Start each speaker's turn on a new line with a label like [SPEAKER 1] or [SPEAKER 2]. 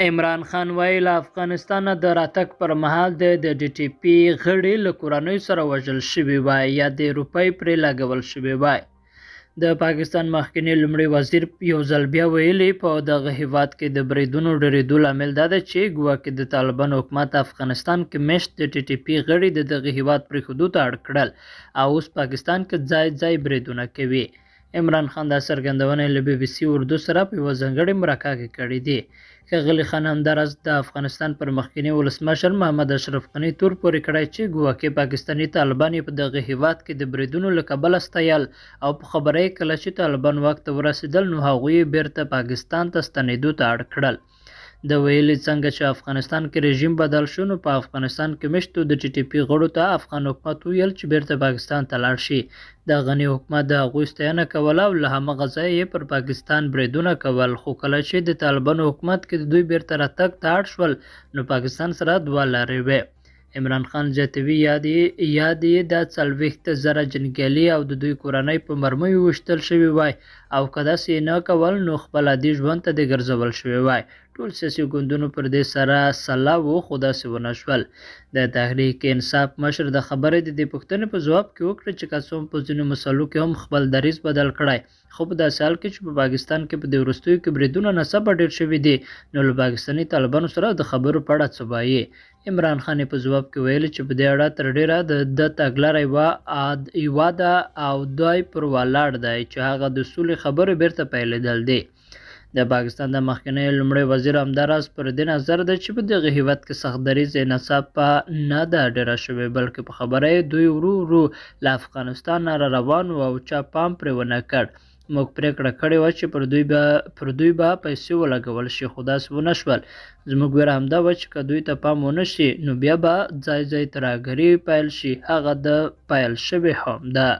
[SPEAKER 1] عمران خان وایي له افغانستانه د راتګ پر مهال د ډي ټي پي غړي له کورنۍ سره وژل شوي وای یا د روپۍ پرې لګول شوي وای. د پاکستان مخکنی لومړي وزیر یو ځل بیا ویلي په دغه هیواد کې د بریدونو ډېرېدو لامل دا ده چې ګواکې د طالبانو حکومت افغانستان کې میشت د ټي ټي پي غړي د دغه هیواد پرېښودو ته اړ کړل او اوس پاکستان کې ځای ځای بریدونه کوي. عمران خان دا څرګندونه له بي بي سي اردو سره په یوه ځانګړې مرکه کې کړې دي. ښاغلي خان همداراز د افغانستان پر مخکني ولسمشر محمد اشرف غني تور پورې کړی چې ګواکې پاکستاني طالبان یې په دغه هیواد کې د بریدونو له کبله ستایل او په خبره یې کله چې طالبان واک ته ورسېدل نو هغوی یې بیرته پاکستان ته ستنېدو ته اړ کړل. د ویلي څنګه چې افغانستان کې رژیم بدل شو نو په افغانستان کې میشتو د ټي ټي پي غړو ته افغان حکومت ویل چې بیرته پاکستان ته لاړ شي. د غني حکومت د هغوی ستاینه کوله او له همغه ځایه یې پر پاکستان بریدونه کول، خو کله چې د طالبانو حکومت کې د دوی بیرته راتګ ته اړ شول نو پاکستان سره دوه لارې وې. عمران خان زیاتوي یاد یې دا 40,000 جنګیالي او د دوی کورنۍ په مرمیو ویشتل شوي وای او که داسې نه کول نو خپل عادي ژوند ته دې ګرځول شوي وای. ټول سیاسي ګوندونو پر دې سره سلا وو خو داسې ونه شول. د تحریک انصاف مشر د خبرې د دې پوښتنې په ځواب کې وکړه چې که څه هم په ځینو مسلو کې هم خپل دریځ بدل کړی خو په داسې حال کې چې په پاکستان کې په دې وروستیو کې بریدونه ناڅاپه ډېر شوي دي نو له پاکستاني طالبانو سره د خبرو په اړه څه وایي. عمران خان په ځواب کې ویلي چې په دې اړه تر ډیره د تګلاره یوه ده او دوی پر ولاړ دی چې هغه د سولې خبرې بیرته پیلېدل دي. د پاکستان د مخکنی لومړي وزیر همداراز پر دې نظر ده چې په دغه هیواد کې سخت دریځ ناڅاپه نه ده ډیره شوې بلکې په خبره یې دوی ورو ورو له افغانستان را روان وو او چا پام پرې ونه کړ. موږ پرېکړه کړې وه چې پر دوی به پیسې ولګول شي خو داسې ونه شول. زموږ ویره همدا وه چې که دوی ته پام ونه شي نو بیا به ځای ځای ترهګري پیل شي. هغه د پیل شوې هم ده.